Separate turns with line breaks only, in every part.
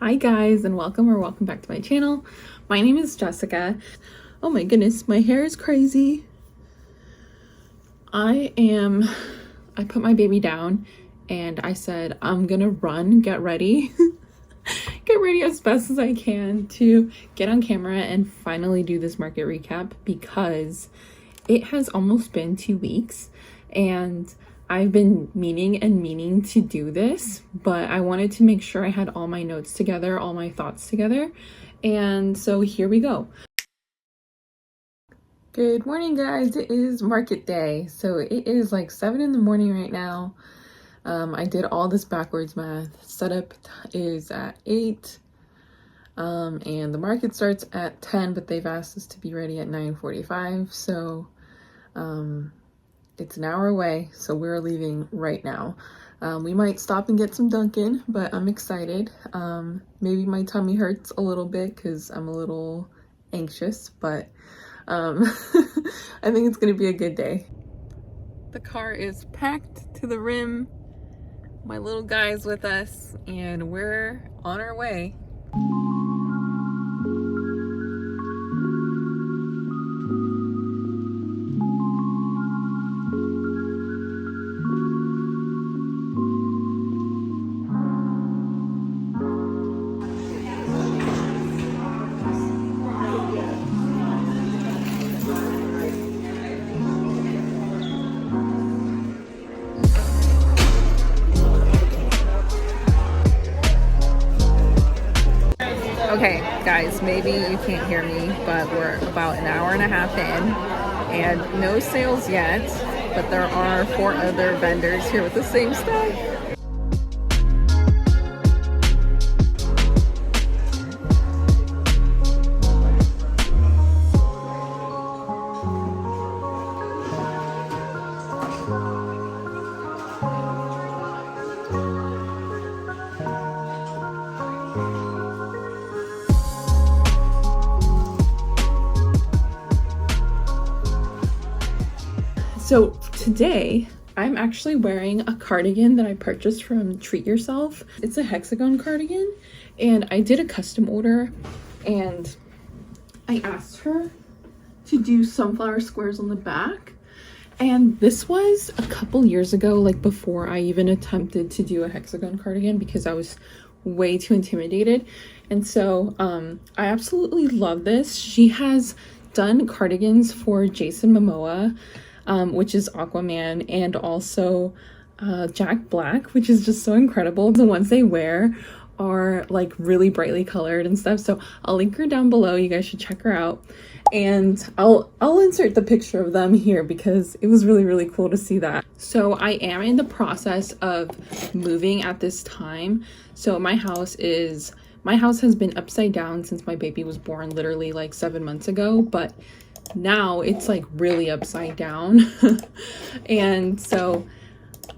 Hi guys, and welcome back to my channel. My name is Jessica. Oh my goodness, my hair is crazy. I put my baby down and I said I'm gonna run, get ready get ready as best as I can to get on camera and finally do this market recap, because it has almost been 2 weeks and I've been meaning to do this, but I wanted to make sure I had all my notes together, all my thoughts together, and so here we go. Good morning guys, it is market day. So it is like 7 in the morning right now. I did all this backwards math. Setup is at 8 and the market starts at 10, but they've asked us to be ready at 9:45, so it's an hour away, so we're leaving right now. We might stop and get some Dunkin', but I'm excited. Maybe my tummy hurts a little bit because I'm a little anxious, but I think it's gonna be a good day. The car is packed to the rim. My little guy's with us, and we're on our way. Okay, guys, maybe you can't hear me, but we're about an hour and a half in, and no sales yet, but there are 4 other vendors here with the same stuff. So today I'm actually wearing a cardigan that I purchased from Treat Yourself. It's a hexagon cardigan, and I did a custom order, and I asked her to do sunflower squares on the back. And this was a couple years ago, like before I even attempted to do a hexagon cardigan, because I was way too intimidated. And so I absolutely love this. She has done cardigans for Jason Momoa, which is Aquaman, and also Jack Black, which is just so incredible. The ones they wear are like really brightly colored and stuff, so I'll link her down below. You guys should check her out, and I'll insert the picture of them here because it was really cool to see that. So I am in the process of moving at this time. So my house has been upside down since my baby was born, literally like 7 months ago, but now it's like really upside down. And so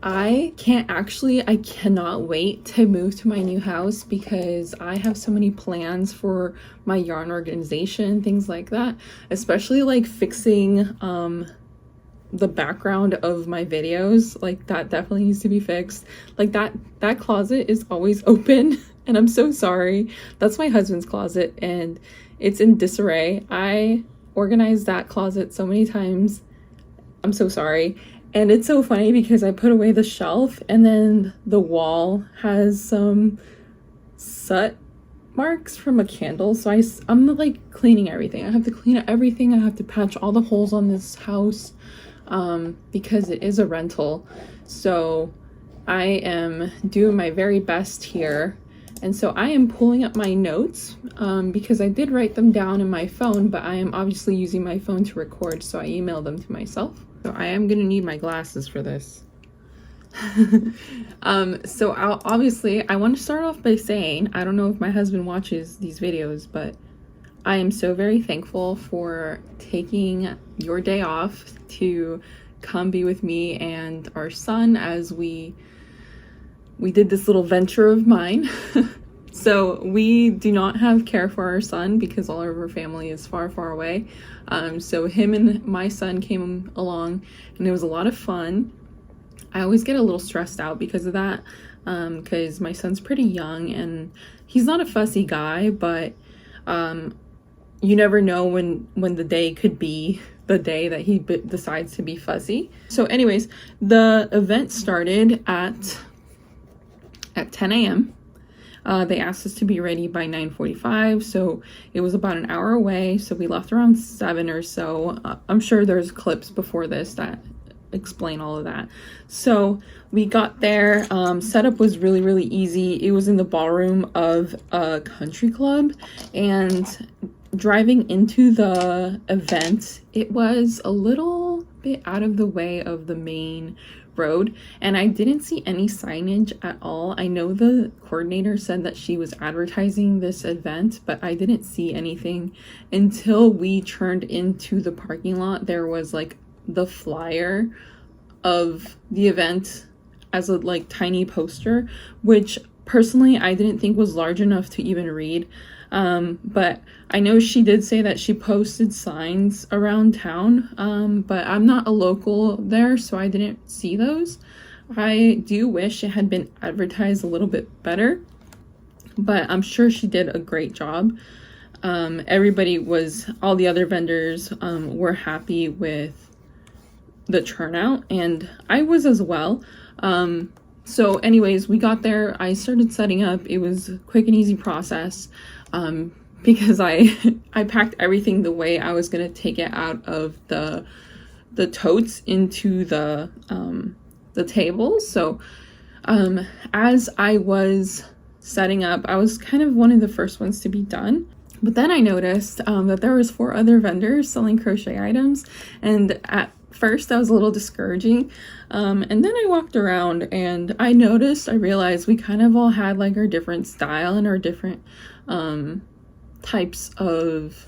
I cannot wait to move to my new house, because I have so many plans for my yarn organization, things like that, especially like fixing the background of my videos. Like that definitely needs to be fixed. Like that closet is always open and I'm so sorry. That's my husband's closet and it's in disarray. I organized that closet so many times. I'm so sorry. And it's so funny because I put away the shelf and then the wall has some soot marks from a candle. So I'm like cleaning everything. I have to clean everything. I have to patch all the holes on this house because it is a rental. So I am doing my very best here. And so I am pulling up my notes because I did write them down in my phone, but I am obviously using my phone to record, so I emailed them to myself. So I am gonna need my glasses for this. So obviously I want to start off by saying, I don't know if my husband watches these videos, but I am so very thankful for taking your day off to come be with me and our son as we did this little venture of mine. So we do not have care for our son because all of our family is far away. So him and my son came along and it was a lot of fun. I always get a little stressed out because of that. because my son's pretty young and he's not a fussy guy, but you never know when the day could be the day that he decides to be fussy. So anyways, the event started at 10 a.m. They asked us to be ready by 9:45, so it was about an hour away, so we left around 7 or so. I'm sure there's clips before this that explain all of that. So we got there. Setup was really easy. It was in the ballroom of a country club, and driving into the event, it was a little bit out of the way of the main road, and I didn't see any signage at all. I know the coordinator said that she was advertising this event, but I didn't see anything until we turned into the parking lot. There was like the flyer of the event as a like tiny poster, which personally I didn't think was large enough to even read. But I know she did say that she posted signs around town, but I'm not a local there, so I didn't see those. I do wish it had been advertised a little bit better, but I'm sure she did a great job. All the other vendors were happy with the turnout, and I was as well. So anyways, we got there, I started setting up. It was a quick and easy process, because I packed everything the way I was gonna take it out of the totes into the table. So as I was setting up, I was kind of one of the first ones to be done. But then I noticed that there was 4 other vendors selling crochet items, and at first that was a little discouraging, and then I walked around and I realized we kind of all had like our different style and our different types of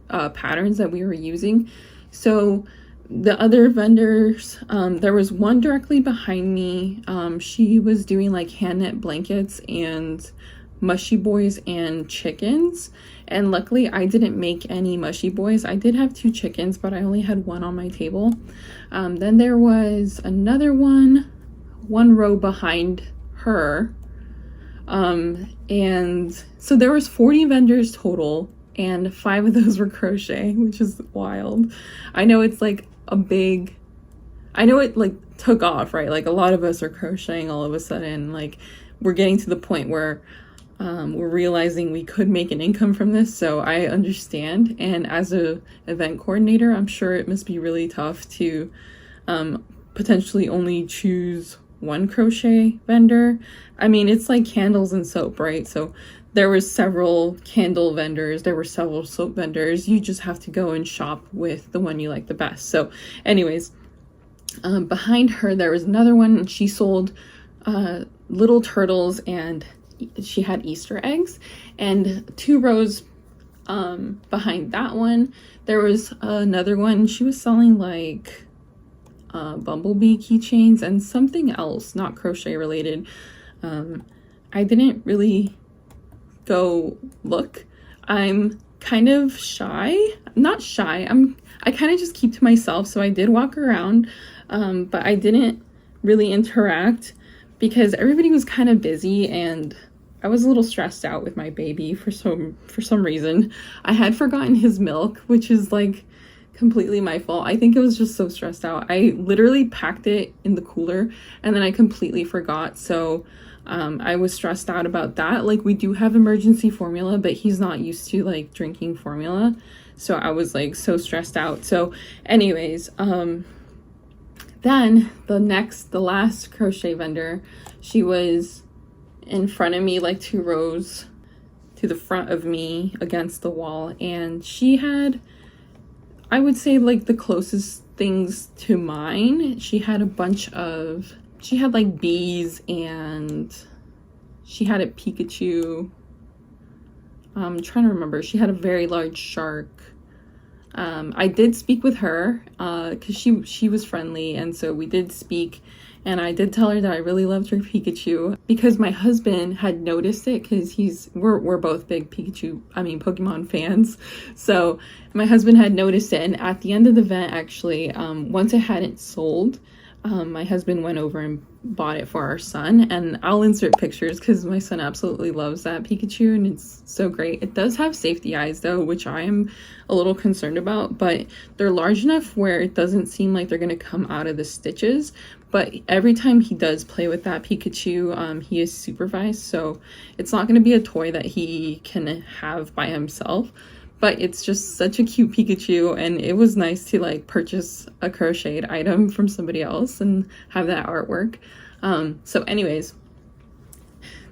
patterns that we were using. So the other vendors, there was one directly behind me. She was doing like hand knit blankets and mushy boys and chickens, and luckily I didn't make any mushy boys. I did have 2 chickens, but I only had 1 on my table. Then there was another one row behind her, and so there was 40 vendors total, and 5 of those were crochet, which is wild. I know it's like I know it like took off, right? Like a lot of us are crocheting all of a sudden. Like we're getting to the point where we're realizing we could make an income from this, so I understand. And as a event coordinator, I'm sure it must be really tough to potentially only choose one crochet vendor. I mean, it's like candles and soap, right? So there were several candle vendors, there were several soap vendors. You just have to go and shop with the one you like the best. So anyways, behind her there was another one, and she sold little turtles, and she had Easter eggs. And 2 rows behind that one there was another one. She was selling like bumblebee keychains and something else, not crochet related. I didn't really go look. I'm kind of shy. Not shy, I kind of just keep to myself, so I did walk around, but I didn't really interact because everybody was kind of busy, and I was a little stressed out with my baby for some reason. I had forgotten his milk, which is like completely my fault. I think I was just so stressed out. I literally packed it in the cooler and then I completely forgot. So I was stressed out about that. Like, we do have emergency formula, but he's not used to like drinking formula. So I was like so stressed out. So anyways, then the last crochet vendor, she was in front of me, like 2 rows to the front of me against the wall, and she had, I would say, like the closest things to mine. She had like bees, and she had a Pikachu. I'm trying to remember. She had a very large shark. I did speak with her because she was friendly, and so we did speak, and I did tell her that I really loved her Pikachu because my husband had noticed it, because we're both big Pokemon fans. So my husband had noticed it, and at the end of the event, actually, once it hadn't sold, My husband went over and bought it for our son, and I'll insert pictures because my son absolutely loves that Pikachu and it's so great. It does have safety eyes though, which I am a little concerned about, but they're large enough where it doesn't seem like they're going to come out of the stitches. But every time he does play with that Pikachu, he is supervised, so it's not going to be a toy that he can have by himself. But it's just such a cute Pikachu, and it was nice to like purchase a crocheted item from somebody else and have that artwork. So anyways,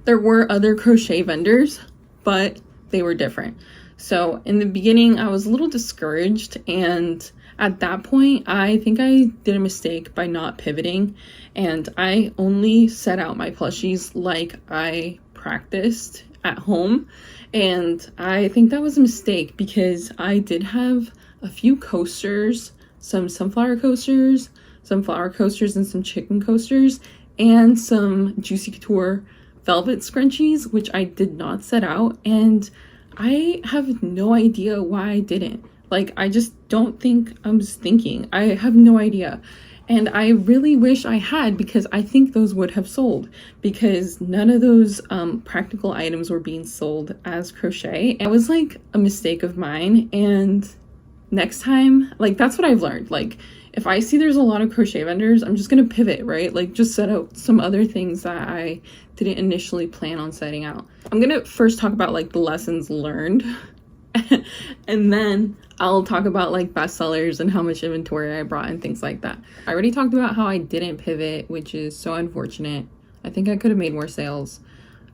there were other crochet vendors, but they were different. So in the beginning, I was a little discouraged, and at that point, I think I did a mistake by not pivoting, and I only set out my plushies like I practiced at home. And I think that was a mistake because I did have a few coasters, some sunflower coasters, some flower coasters, and some chicken coasters, and some Juicy Couture velvet scrunchies, which I did not set out. And I have no idea why I didn't. Like, I just don't think I was thinking. I have no idea. And I really wish I had, because I think those would have sold, because none of those practical items were being sold as crochet. It was like a mistake of mine, and next time, like, that's what I've learned. Like, if I see there's a lot of crochet vendors, I'm just gonna pivot, right? Like, just set out some other things that I didn't initially plan on setting out. I'm gonna first talk about like the lessons learned and then I'll talk about like bestsellers and how much inventory I brought and things like that. I already talked about how I didn't pivot, which is so unfortunate. I think I could have made more sales.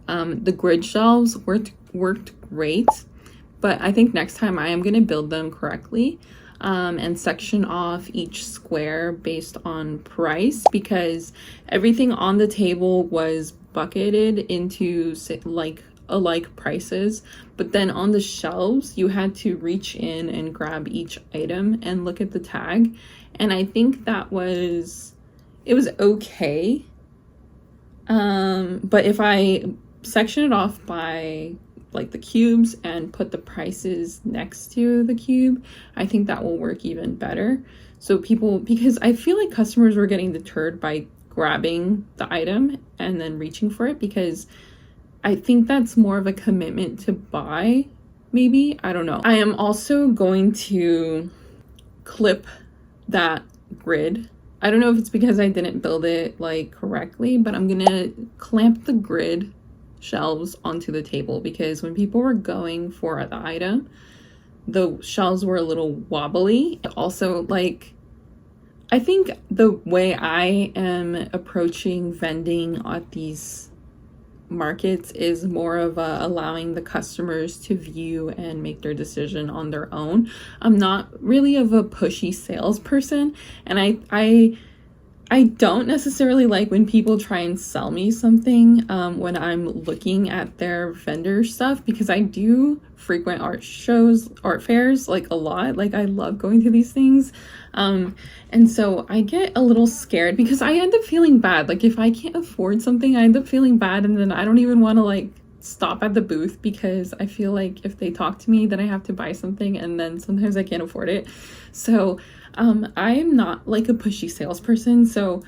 The grid shelves worked great, but I think next time I am going to build them correctly and section off each square based on price, because everything on the table was bucketed into like alike prices, but then on the shelves you had to reach in and grab each item and look at the tag. And I think it was okay, but if I section it off by like the cubes and put the prices next to the cube, I think that will work even better. So because I feel like customers were getting deterred by grabbing the item and then reaching for it, because I think that's more of a commitment to buy, maybe. I don't know. I am also going to clip that grid. I don't know if it's because I didn't build it like correctly, but I'm gonna clamp the grid shelves onto the table, because when people were going for the item, the shelves were a little wobbly. Also, like, I think the way I am approaching vending at these markets is more of allowing the customers to view and make their decision on their own. I'm not really of a pushy salesperson, and I don't necessarily like when people try and sell me something when I'm looking at their vendor stuff, because I do frequent art fairs, like a lot. Like, I love going to these things. And so I get a little scared because I end up feeling bad. Like, if I can't afford something, I end up feeling bad, and then I don't even want to like stop at the booth, because I feel like if they talk to me, then I have to buy something, and then sometimes I can't afford it. So I'm not like a pushy salesperson, so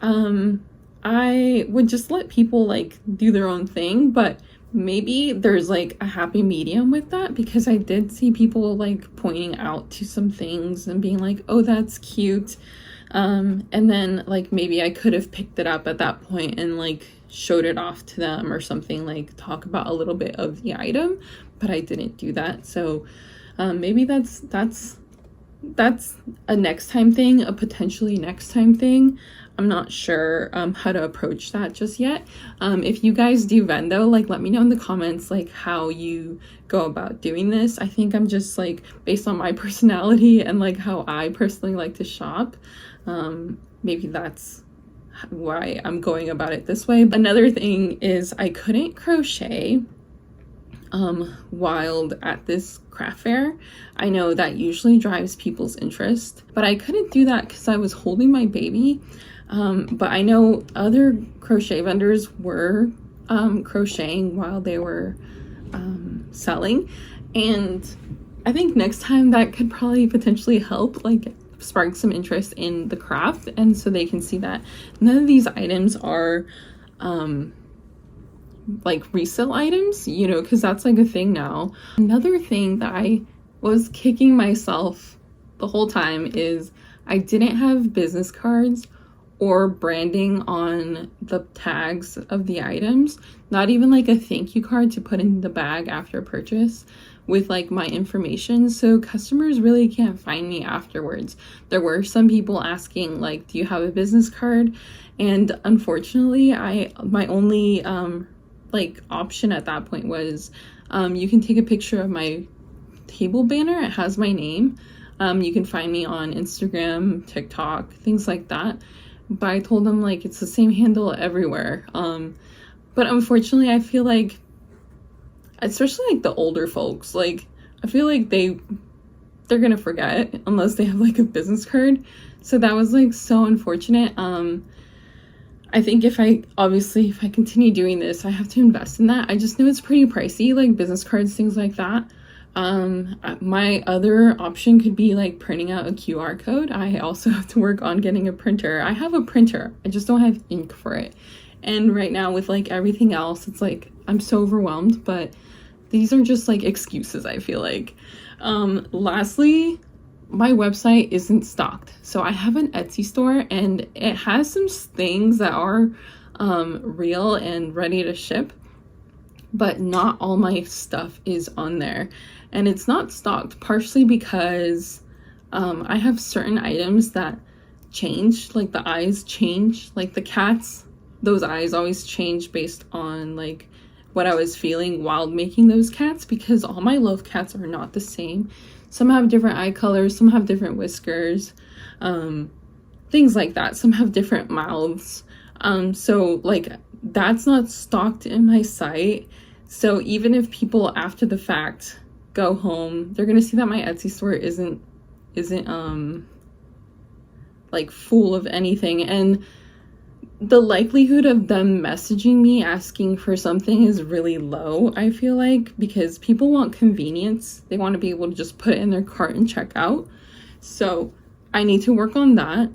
I would just let people like do their own thing. But maybe there's like a happy medium with that, because I did see people like pointing out to some things and being like, oh, that's cute, and then like maybe I could have picked it up at that point and like showed it off to them or something, like talk about a little bit of the item, but I didn't do that. So maybe that's a next time thing, a potentially next time thing. I'm not sure how to approach that just yet. If you guys do Vendo, like, let me know in the comments like how you go about doing this. I think I'm just like, based on my personality and like how I personally like to shop, maybe that's why I'm going about it this way. Another thing is I couldn't crochet wild at this craft fair. I know that usually drives people's interest, but I couldn't do that because I was holding my baby. But I know other crochet vendors were crocheting while they were selling, and I think next time that could probably potentially help, like spark some interest in the craft, and so they can see that none of these items are like resale items, you know, because that's like a thing now. Another thing that I was kicking myself the whole time is I didn't have business cards or branding on the tags of the items, not even like a thank you card to put in the bag after purchase with like my information, so customers really can't find me afterwards. There were some people asking like, do you have a business card? And unfortunately, my only like option at that point was you can take a picture of my table banner. It has my name. You can find me on Instagram, TikTok, things like that. But I told them like it's the same handle everywhere. But unfortunately, I feel like, especially like the older folks, like I feel like they're gonna forget unless they have like a business card. So that was like so unfortunate. I think if I continue doing this, I have to invest in that. I just know it's pretty pricey, like business cards, things like that. My other option could be like printing out a QR code. I also have to work on getting a printer. I have a printer, I just don't have ink for it. And right now with like everything else, it's like I'm so overwhelmed, but these are just like excuses, I feel like. Lastly, my website isn't stocked. So I have an Etsy store and it has some things that are real and ready to ship, but not all my stuff is on there. And it's not stocked partially because I have certain items that change, like the eyes change, like the cats, those eyes always change based on like what I was feeling while making those cats, because all my love cats are not the same. Some have different eye colors, some have different whiskers, things like that. Some have different mouths. So like that's not stocked in my site. So even if people after the fact go home, they're gonna see that my Etsy store isn't like full of anything, and the likelihood of them messaging me asking for something is really low, I feel like, because people want convenience. They want to be able to just put it in their cart and check out. So I need to work on that.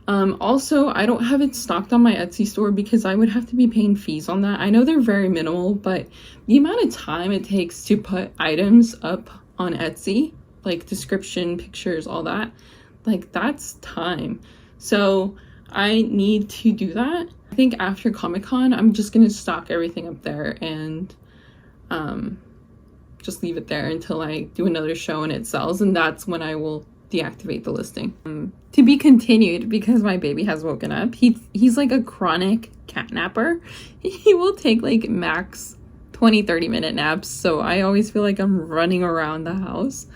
Also, I don't have it stocked on my Etsy store because I would have to be paying fees on that. I know they're very minimal, but the amount of time it takes to put items up on Etsy, like description, pictures, all that, like that's time. So I need to do that. I think after Comic-Con, I'm just going to stock everything up there and just leave it there until I do another show and it sells, and that's when I will deactivate the listing. To be continued, because my baby has woken up. He's like a chronic cat napper. He will take like max 20-30 minute naps, so I always feel like I'm running around the house.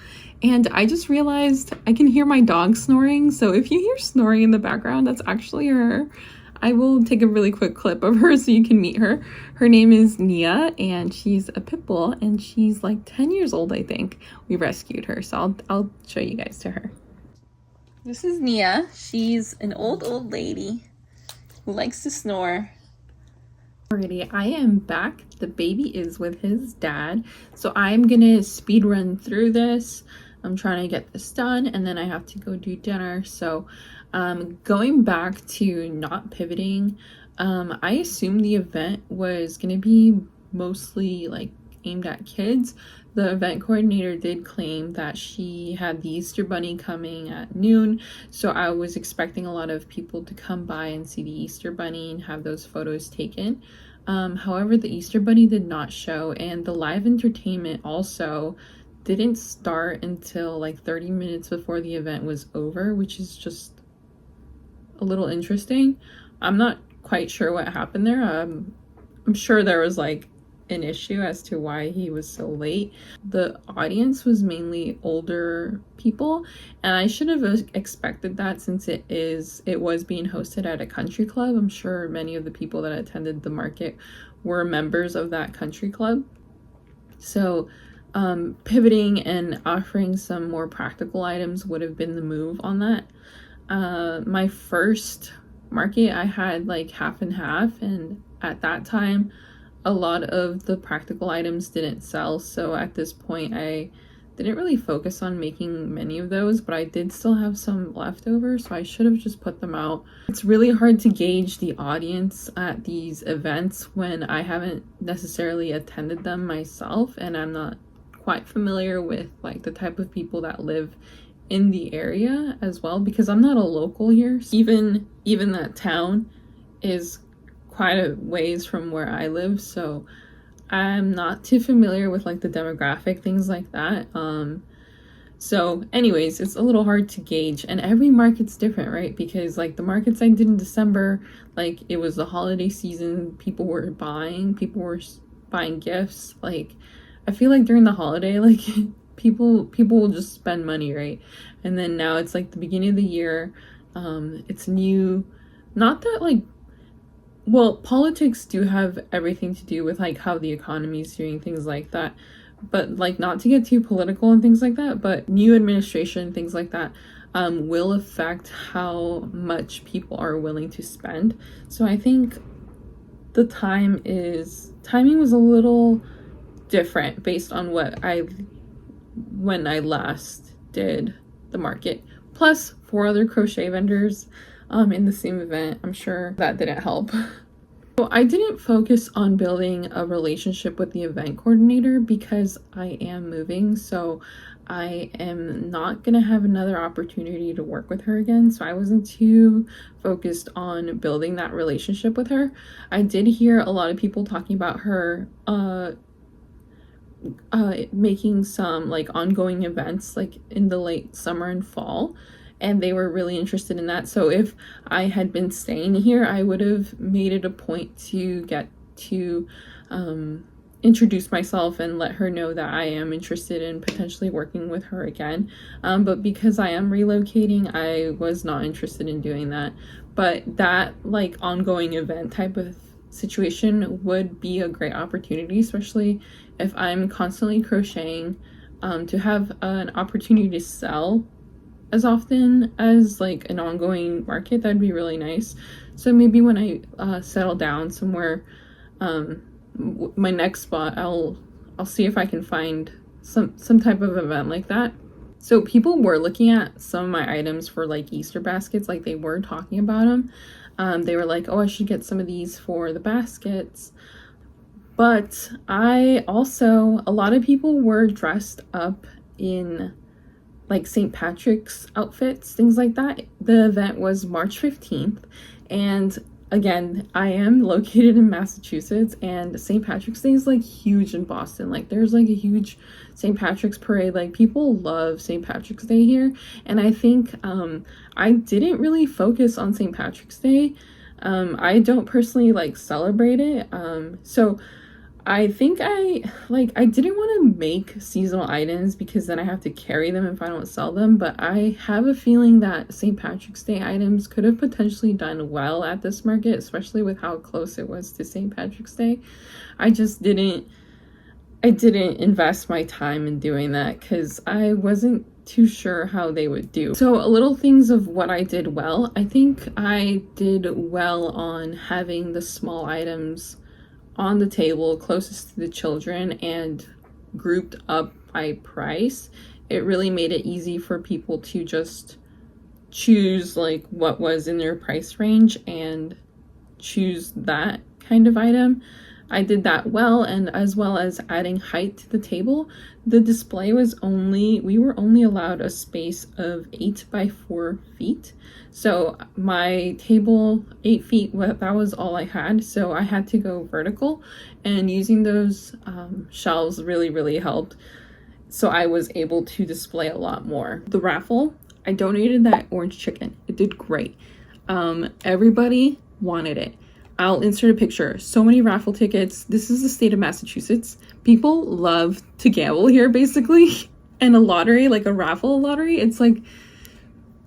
And I just realized I can hear my dog snoring, so if you hear snoring in the background, that's actually her. I will take a really quick clip of her so you can meet her. Her name is Nia, and she's a pit bull, and she's like 10 years old, I think. We rescued her, so I'll show you guys to her. This is Nia. She's an old lady who likes to snore. Alrighty, I am back. The baby is with his dad, so I'm gonna speed run through this. I'm trying to get this done, and then I have to go do dinner. So going back to not pivoting, I assumed the event was going to be mostly like aimed at kids. The event coordinator did claim that she had the Easter Bunny coming at noon, so I was expecting a lot of people to come by and see the Easter Bunny and have those photos taken. However, the Easter Bunny did not show, and the live entertainment also didn't start until like 30 minutes before the event was over, which is just a little interesting. I'm not quite sure what happened there. I'm sure there was like an issue as to why he was so late. The audience was mainly older people, and I should have expected that since it was being hosted at a country club. I'm sure many of the people that attended the market were members of that country club. So pivoting and offering some more practical items would have been the move on that. My first market, I had like half and half, and at that time a lot of the practical items didn't sell, so at this point I didn't really focus on making many of those, but I did still have some left over, so I should have just put them out. It's really hard to gauge the audience at these events when I haven't necessarily attended them myself, and I'm not quite familiar with like the type of people that live in the area as well, because I'm not a local here. Even that town is quite a ways from where I live, so I'm not too familiar with like the demographic, things like that. So anyways, it's a little hard to gauge, and every market's different, right? Because like the markets I did in December, like it was the holiday season, people were buying gifts. Like I feel like during the holiday, like people will just spend money, right? And then now it's like the beginning of the year, it's new. Not that like, well, politics do have everything to do with like how the economy is doing, things like that, but like not to get too political and things like that, but new administration, things like that, will affect how much people are willing to spend. So I think the timing was a little different based on when I last did the market, plus 4 other crochet vendors in the same event. I'm sure that didn't help. So I didn't focus on building a relationship with the event coordinator because I am moving, so I am not gonna have another opportunity to work with her again, so I wasn't too focused on building that relationship with her. I did hear a lot of people talking about her making some like ongoing events like in the late summer and fall, and they were really interested in that. So if I had been staying here, I would have made it a point to get to introduce myself and let her know that I am interested in potentially working with her again. But because I am relocating, I was not interested in doing that. But that like ongoing event type of situation would be a great opportunity, especially if I'm constantly crocheting, to have an opportunity to sell as often as like an ongoing market. That'd be really nice. So maybe when I settle down somewhere, my next spot, I'll see if I can find some type of event like that. So people were looking at some of my items for like Easter baskets, like they were talking about them. They were like, oh, I should get some of these for the baskets. But a lot of people were dressed up in like St. Patrick's outfits, things like that. The event was March 15th, and again, I am located in Massachusetts, and St. Patrick's Day is like huge in Boston. Like there's like a huge St. Patrick's parade. Like people love St. Patrick's Day here, and I think I didn't really focus on St. Patrick's Day. I don't personally like celebrate it, so I think I didn't want to make seasonal items because then I have to carry them if I don't sell them, but I have a feeling that St. Patrick's Day items could have potentially done well at this market, especially with how close it was to St. Patrick's Day. I didn't invest my time in doing that because I wasn't too sure how they would do. So a little things of what I did well. I think I did well on having the small items on the table closest to the children and grouped up by price. It really made it easy for people to just choose like what was in their price range and choose that kind of item. I did that well, and as well as adding height to the table. The display we were only allowed a space of 8 by 4 feet. So my table, 8 feet, that was all I had. So I had to go vertical, and using those shelves really, really helped. So I was able to display a lot more. The raffle, I donated that orange chicken. It did great. Everybody wanted it. I'll insert a picture. So many raffle tickets. This is the state of Massachusetts. People love to gamble here, basically. And a lottery, like a raffle lottery, it's like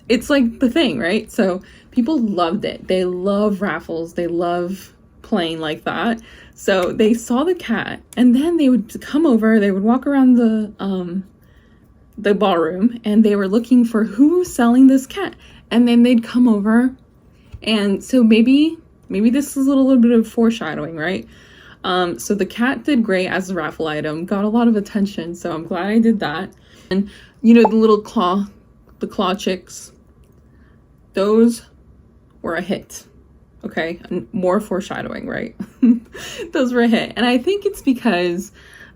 the thing, right? So people loved it. They love raffles. They love playing like that. So they saw the cat, and then they would come over. They would walk around the ballroom, and they were looking for who was selling this cat. And then they'd come over, and so maybe this is a little bit of foreshadowing, right? So the cat did great as a raffle item, got a lot of attention, so I'm glad I did that. And you know, the claw chicks, those were a hit. Okay, and more foreshadowing, right? Those were a hit. And I think it's because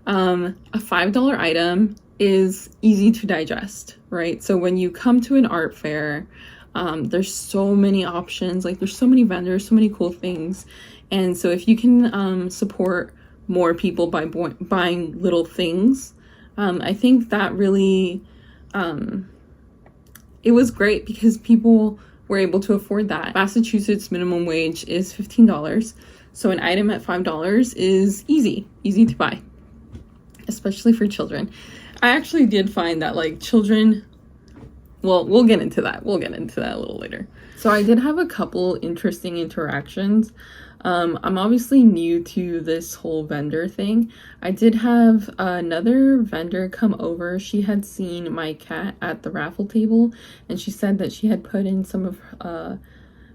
a $5 item is easy to digest, right? So when you come to an art fair, there's so many options, like there's so many vendors, so many cool things. And so if you can support more people by buying little things, I think that really, it was great because people were able to afford that. Massachusetts minimum wage is $15. So an item at $5 is easy to buy, especially for children. I actually did find that like children, well, we'll get into that. We'll get into that a little later. So I did have a couple interesting interactions. I'm obviously new to this whole vendor thing. I did have another vendor come over. She had seen my cat at the raffle table, and she said that she had put in some of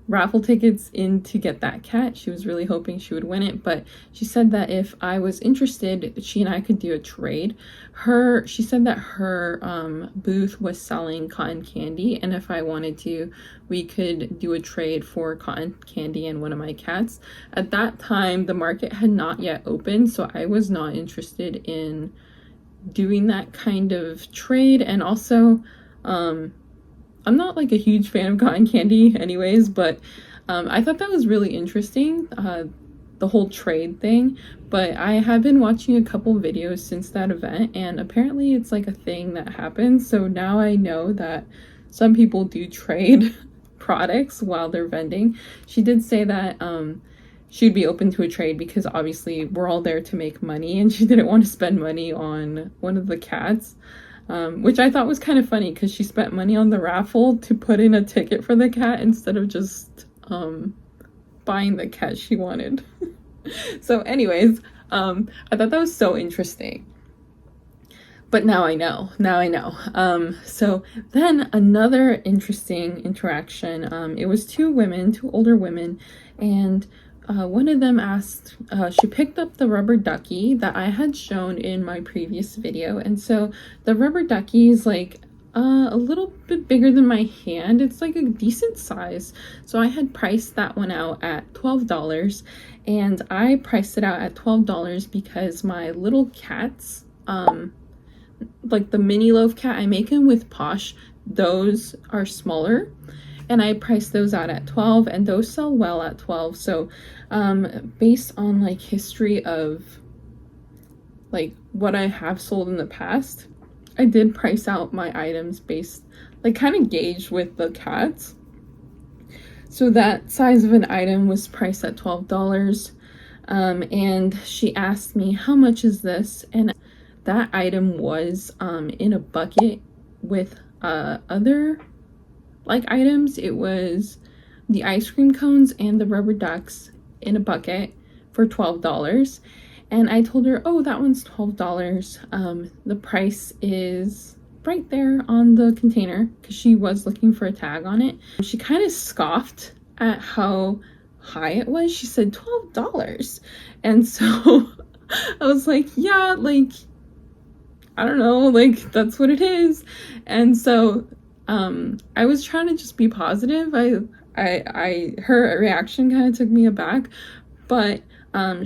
raffle tickets in to get that cat. She was really hoping she would win it, but she said that if I was interested, she and I could do a trade. She said that her booth was selling cotton candy, and if I wanted to, we could do a trade for cotton candy and one of my cats. At that time, the market had not yet opened, so I was not interested in doing that kind of trade. And also, I'm not like a huge fan of cotton candy anyways, but I thought that was really interesting, the whole trade thing. But I have been watching a couple videos since that event, and apparently it's like a thing that happens. So now I know that some people do trade products while they're vending. She did say that she'd be open to a trade because obviously we're all there to make money, and she didn't want to spend money on one of the cats. Which I thought was kind of funny because she spent money on the raffle to put in a ticket for the cat instead of just buying the cat she wanted. So anyways, I thought that was so interesting. But now I know. So then another interesting interaction, it was two older women, and one of them asked, she picked up the rubber ducky that I had shown in my previous video. And so the rubber ducky is like a little bit bigger than my hand. It's like a decent size. So I had priced that one out at $12, and I priced it out at $12 because my little cats, like the mini loaf cat, I make them with Posh. Those are smaller, and I priced those out at $12, and those sell well at $12. So based on like history of like what I have sold in the past, I did price out my items based, like kind of gauged with the cats. So that size of an item was priced at $12. And she asked me, how much is this? And that item was in a bucket with other like items. It was the ice cream cones and the rubber ducks in a bucket for $12. And I told her, oh, that one's $12. The price is right there on the container, because she was looking for a tag on it. She kind of scoffed at how high it was. She said $12. And so I was like, yeah, like, I don't know, like, that's what it is. And so I was trying to just be positive. Her reaction kind of took me aback, but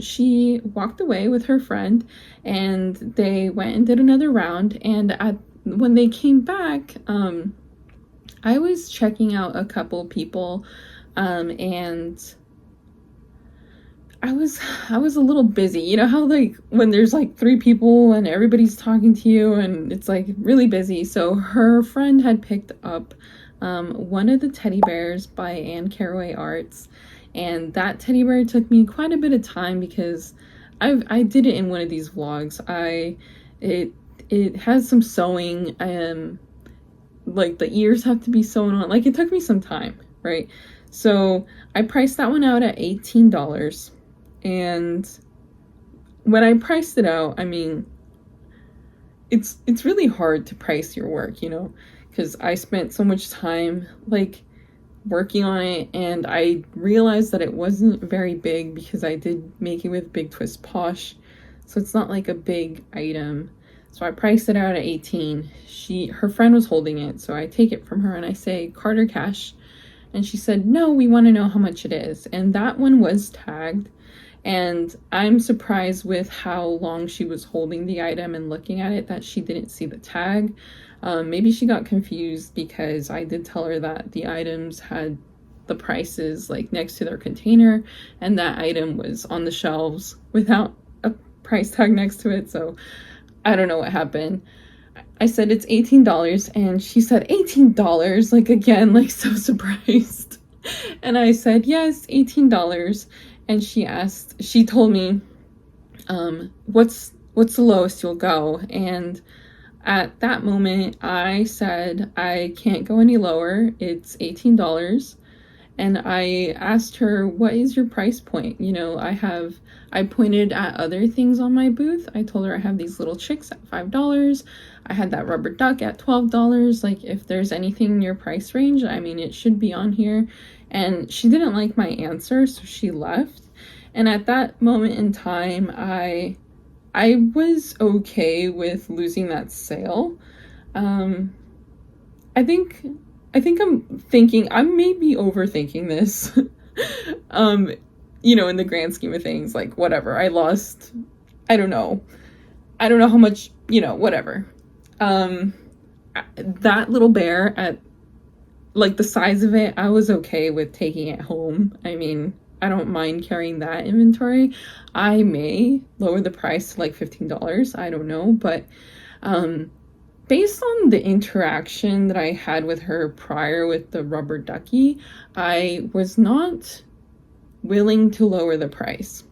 she walked away with her friend, and they went and did another round. And when they came back, I was checking out a couple people, and I was a little busy. You know how like when there's like 3 people and everybody's talking to you and it's like really busy. So her friend had picked up one of the teddy bears by Anne Caraway Arts, and that teddy bear took me quite a bit of time because I did it in one of these vlogs. It has some sewing, like the ears have to be sewn on. Like it took me some time, right? So I priced that one out at $18. And when I priced it out, I mean, it's really hard to price your work, you know, because I spent so much time. Like working on it, and I realized that it wasn't very big because I did make it with Big Twist Posh, so it's not like a big item. So I priced it out at 18. Her friend was holding it, so I take it from her and I say, card or cash? And she said, no, we want to know how much it is. And that one was tagged. And I'm surprised with how long she was holding the item and looking at it that she didn't see the tag. Maybe she got confused because I did tell her that the items had the prices like next to their container, and that item was on the shelves without a price tag next to it. So I don't know what happened. I said it's $18 and she said $18, like again, like so surprised. And I said, yes, $18. And she told me, what's the lowest you'll go? And at that moment I said, I can't go any lower. It's $18. And I asked her, what is your price point? You know, I pointed at other things on my booth. I told her I have these little chicks at $5. I had that rubber duck at $12. Like, if there's anything in your price range, I mean, it should be on here. And she didn't like my answer, so she left. And at that moment in time, I was okay with losing that sale. I think I'm maybe overthinking this. You know, in the grand scheme of things, like, whatever. I lost, I don't know how much, you know, whatever. That little bear, at like the size of it, I was okay with taking it home. I mean, I don't mind carrying that inventory. I may lower the price to like $15. I don't know, but based on the interaction that I had with her prior with the rubber ducky, I was not willing to lower the price.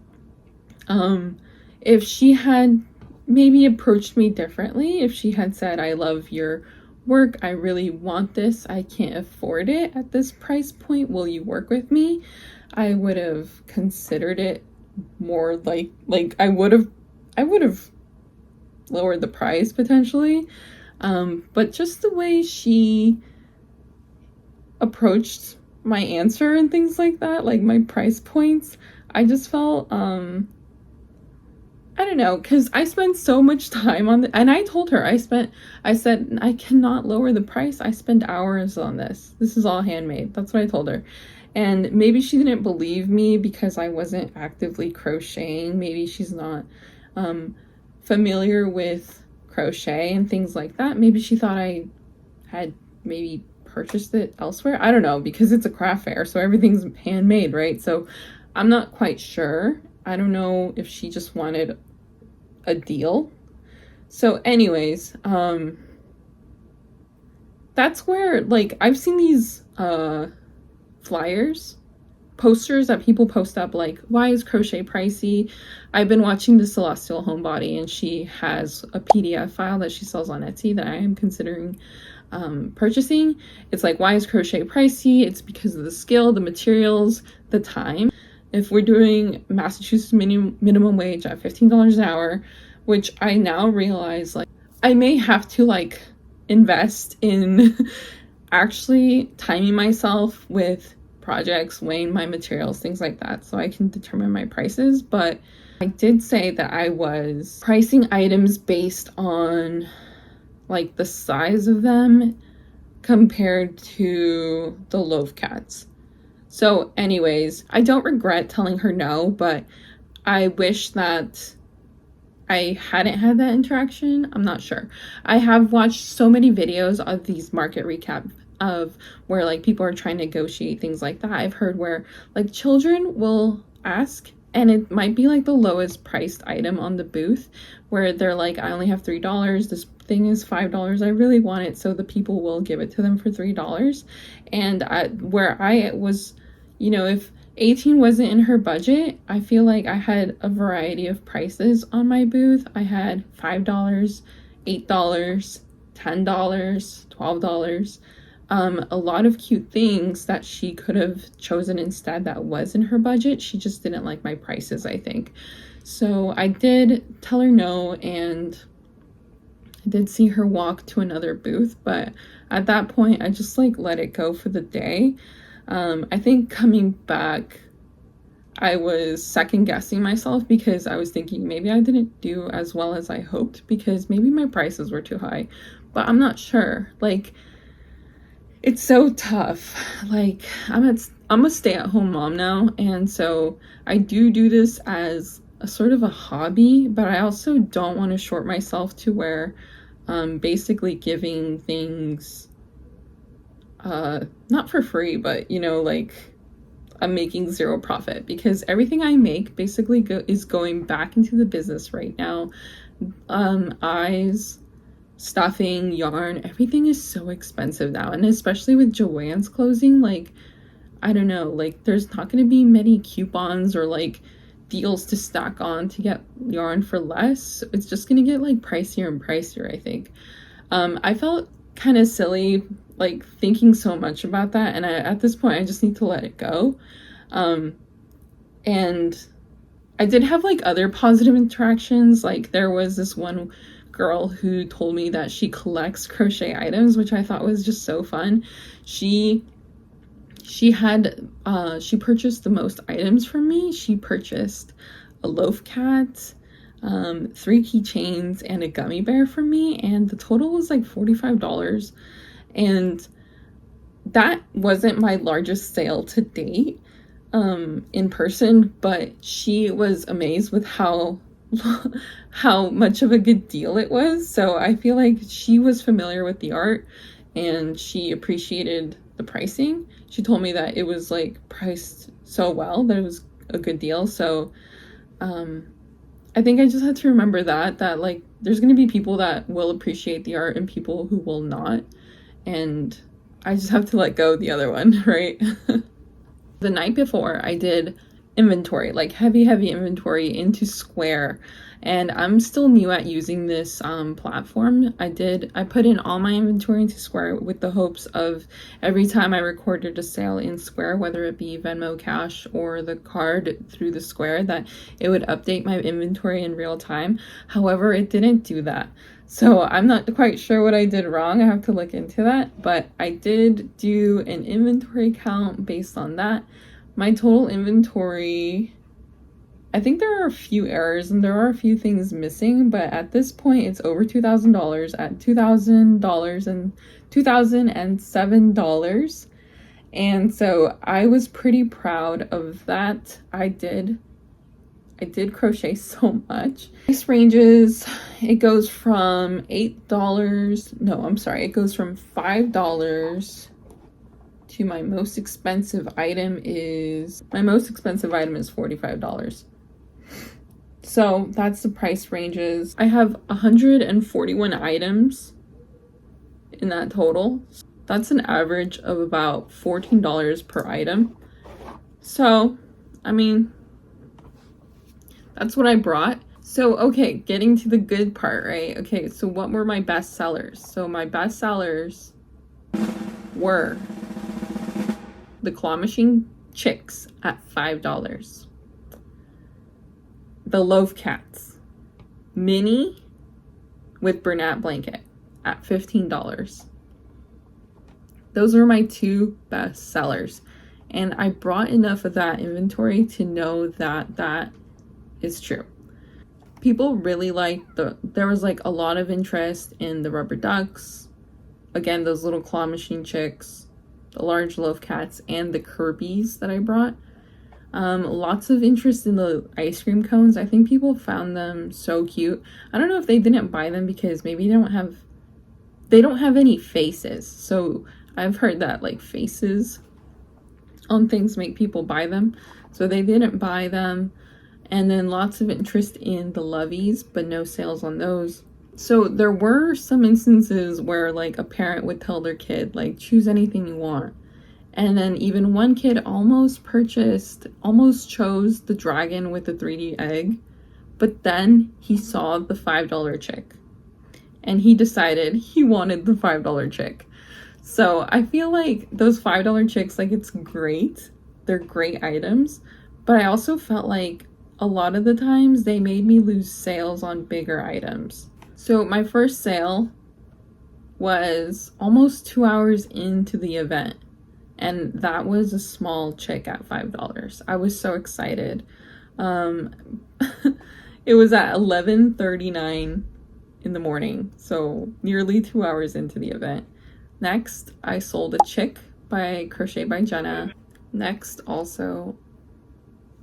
If she had maybe approached me differently, if she had said, I love your work, I really want this, I can't afford it at this price point, will you work with me? I would have considered it more, like I would have lowered the price potentially. But just the way she approached my answer and things like that, like my price points, I just felt, I don't know, because I spent so much time on and I told her, I said, I cannot lower the price. I spend hours on this. This is all handmade. That's what I told her. And maybe she didn't believe me because I wasn't actively crocheting. Maybe she's not familiar with crochet and things like that. Maybe she thought I had maybe purchased it elsewhere. I don't know, because it's a craft fair, so everything's handmade, right? So I'm not quite sure. I don't know if she just wanted a deal. So anyways, that's where, like, I've seen these flyers, posters that people post up, like, why is crochet pricey? I've been watching the Celestial Homebody, and she has a PDF file that she sells on Etsy that I am considering purchasing. It's like, why is crochet pricey? It's because of the skill, the materials, the time. If we're doing Massachusetts minimum wage at $15 an hour, which I now realize, like, I may have to, like, invest in actually timing myself with projects, weighing my materials, things like that, so I can determine my prices. But I did say that I was pricing items based on, like, the size of them compared to the loaf cats. So anyways, I don't regret telling her no, but I wish that I hadn't had that interaction. I'm not sure. I have watched so many videos of these market recap of where, like, people are trying to negotiate things like that. I've heard where, like, children will ask, and it might be like the lowest priced item on the booth, where they're like, I only have $3, this thing is $5, I really want it, so the people will give it to them for $3. And where I was, you know, if 18 wasn't in her budget, I feel like I had a variety of prices on my booth. I had $5, $8, $10, $12, a lot of cute things that she could have chosen instead that was in her budget. She just didn't like my prices, I think. So I did tell her no, and I did see her walk to another booth, but at that point I just, like, let it go for the day. I think coming back, I was second guessing myself because I was thinking maybe I didn't do as well as I hoped because maybe my prices were too high, but I'm not sure. Like, it's so tough. Like, I'm a stay-at-home mom now, and so I do this as a sort of a hobby, but I also don't want to short myself to where basically giving things not for free, but you know, like I'm making zero profit because everything I make basically is going back into the business right now. Eyes, stuffing, yarn, everything is so expensive now, and especially with Joann's closing, like I don't know, like there's not going to be many coupons or like deals to stack on to get yarn for less. It's just going to get like pricier and pricier, I think. I felt kind of silly like thinking so much about that, and at this point I just need to let it go. And I did have like other positive interactions. Like there was this one girl who told me that she collects crochet items, which I thought was just so fun. She purchased the most items from me. She purchased a loaf cat, 3 keychains, and a gummy bear from me, and the total was like $45. And that wasn't my largest sale to date in person, but she was amazed with how much of a good deal it was. So I feel like she was familiar with the art and she appreciated the pricing. She told me that it was like priced so well that it was a good deal. So I think I just had to remember that like there's going to be people that will appreciate the art and people who will not, and I just have to let go of the other one, right? The night before I did inventory, like heavy inventory into Square, and I'm still new at using this platform. I put in all my inventory into Square with the hopes of every time I recorded a sale in Square, whether it be Venmo Cash or the card through the Square, that it would update my inventory in real time. However, it didn't do that. So I'm not quite sure what I did wrong. I have to look into that, but I did do an inventory count based on that. My total inventory, I think there are a few errors and there are a few things missing, but at this point it's over $2,000 at $2,000 and $2,007. And so I was pretty proud of that. I did crochet so much. Price ranges, it goes from it goes from $5 to my most expensive item is $45. So that's the price ranges. I have 141 items in that total. That's an average of about $14 per item. So, I mean, that's what I brought. So, okay, getting to the good part, right? Okay, so what were my best sellers? So my best sellers were the claw machine chicks at $5. The loaf cats mini with Bernat blanket at $15. Those were my 2 best sellers. And I brought enough of that inventory to know that that is true. People really liked there was like a lot of interest in the rubber ducks, again those little claw machine chicks, the large loaf cats, and the Kirby's that I brought. Lots of interest in the ice cream cones. I think people found them so cute. I don't know if they didn't buy them because maybe they don't have any faces. So I've heard that like faces on things make people buy them. So they didn't buy them. And then lots of interest in the loveys, but no sales on those. So there were some instances where like a parent would tell their kid, like, choose anything you want. And then even one kid almost chose the dragon with the 3D egg, but then he saw the $5 chick and he decided he wanted the $5 chick. So I feel like those $5 chicks, like, it's great. They're great items, but I also felt like a lot of the times they made me lose sales on bigger items. So my first sale was almost 2 hours into the event. and that was a small chick at $5. I was so excited. It was at 11:39 in the morning, so nearly 2 hours into the event. Next, I sold a chick by Crochet by Jenna. Next, also,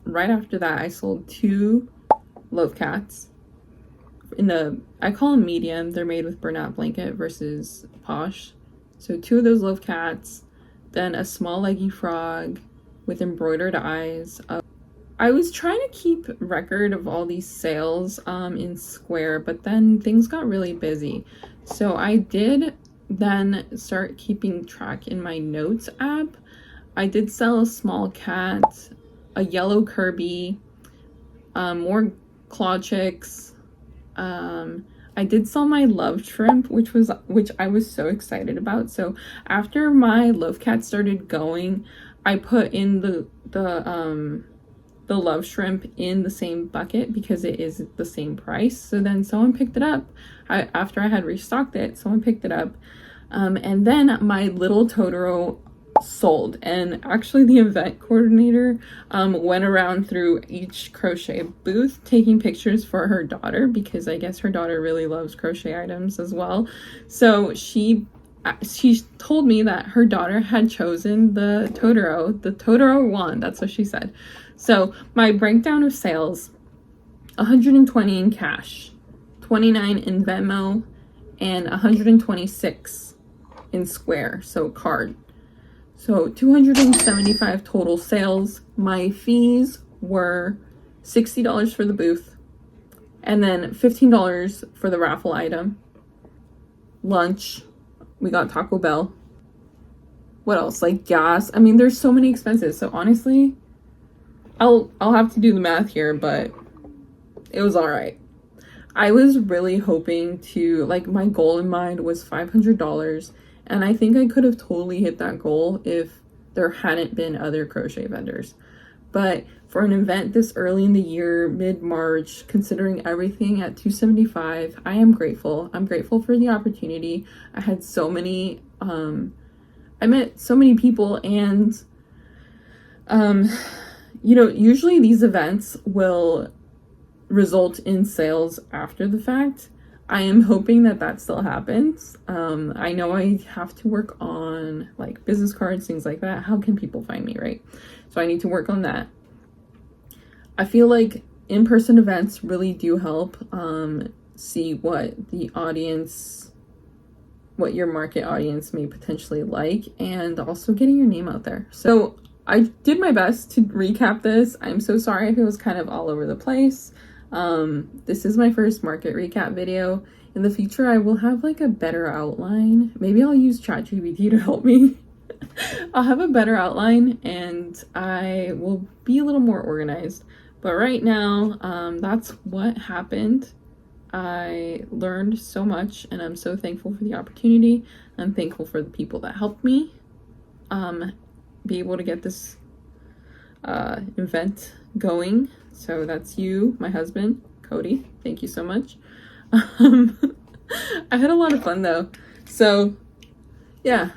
right after that, I sold 2 love cats. I call them medium. They're made with burnout blanket versus posh. So 2 of those love cats. Then a small leggy frog with embroidered eyes. I was trying to keep record of all these sales in Square, but then things got really busy. So I did then start keeping track in my notes app. I did sell a small cat, a yellow Kirby, more claw chicks. I did sell my love shrimp, which I was so excited about. So after my love cat started going, I put in the love shrimp in the same bucket because it is the same price. So then someone picked it up. After I had restocked it, someone picked it up. And then my little Totoro sold, and actually the event coordinator went around through each crochet booth taking pictures for her daughter, because I guess her daughter really loves crochet items as well. So she told me that her daughter had chosen the Totoro won. That's what she said. So my breakdown of sales: 120 in cash, 29 in Venmo, and 126 in Square, so card. So 275 total sales. My fees were $60 for the booth, and then $15 for the raffle item. Lunch, we got Taco Bell. What else? Like gas. I mean, there's so many expenses. So honestly, I'll have to do the math here, but it was all right. I was really hoping to, like, my goal in mind was $500, and I think I could have totally hit that goal if there hadn't been other crochet vendors. But for an event this early in the year, mid-March, considering everything at $275, I am grateful. I'm grateful for the opportunity. I had so many, I met so many people, and, you know, usually these events will result in sales after the fact. I am hoping that still happens. I know I have to work on like business cards, things like that. How can people find me, right? So I need to work on that. I feel like in-person events really do help see what your market audience may potentially like, and also getting your name out there. So I did my best to recap this. I'm so sorry if it was kind of all over the place. This is my first market recap video. In the future, I will have like a better outline. Maybe I'll use ChatGPT to help me. I'll have a better outline, and I will be a little more organized. But right now, that's what happened. I learned so much, and I'm so thankful for the opportunity. I'm thankful for the people that helped me be able to get this event going. So that's you, my husband, Cody. Thank you so much. I had a lot of fun though. So yeah,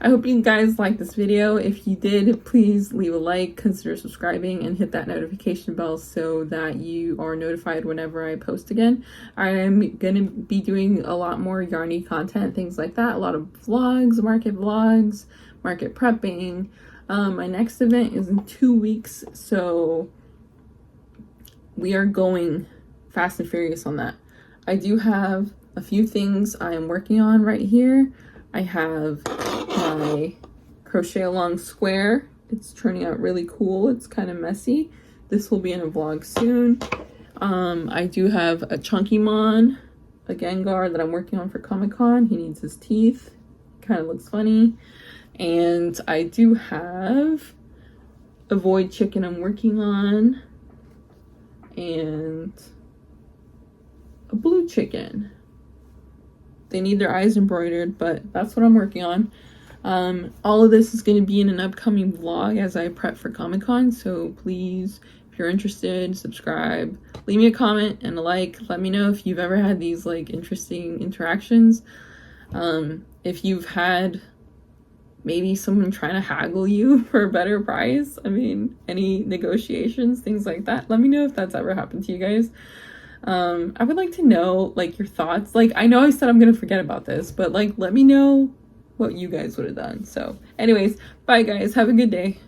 I hope you guys liked this video. If you did, please leave a like, consider subscribing, and hit that notification bell so that you are notified whenever I post again. I am going to be doing a lot more yarny content, things like that. A lot of vlogs, market prepping. My next event is in 2 weeks, so we are going fast and furious on that. I do have a few things I am working on right here. I have my crochet along square. It's turning out really cool. It's kind of messy. This will be in a vlog soon. I do have a Chunky Mon, a Gengar that I'm working on for Comic-Con. He needs his teeth. Kind of looks funny. And I do have a Void Chicken I'm working on, and a blue chicken. They need their eyes embroidered, but that's what I'm working on. All of this is going to be in an upcoming vlog as I prep for Comic-Con, so please, if you're interested, subscribe, leave me a comment and a like. Let me know if you've ever had these like interesting interactions. If you've had maybe someone trying to haggle you for a better price. I mean, any negotiations, things like that. Let me know if that's ever happened to you guys. I would like to know, like, your thoughts. Like, I know I said I'm gonna forget about this, but like, let me know what you guys would have done. So anyways, bye guys, have a good day.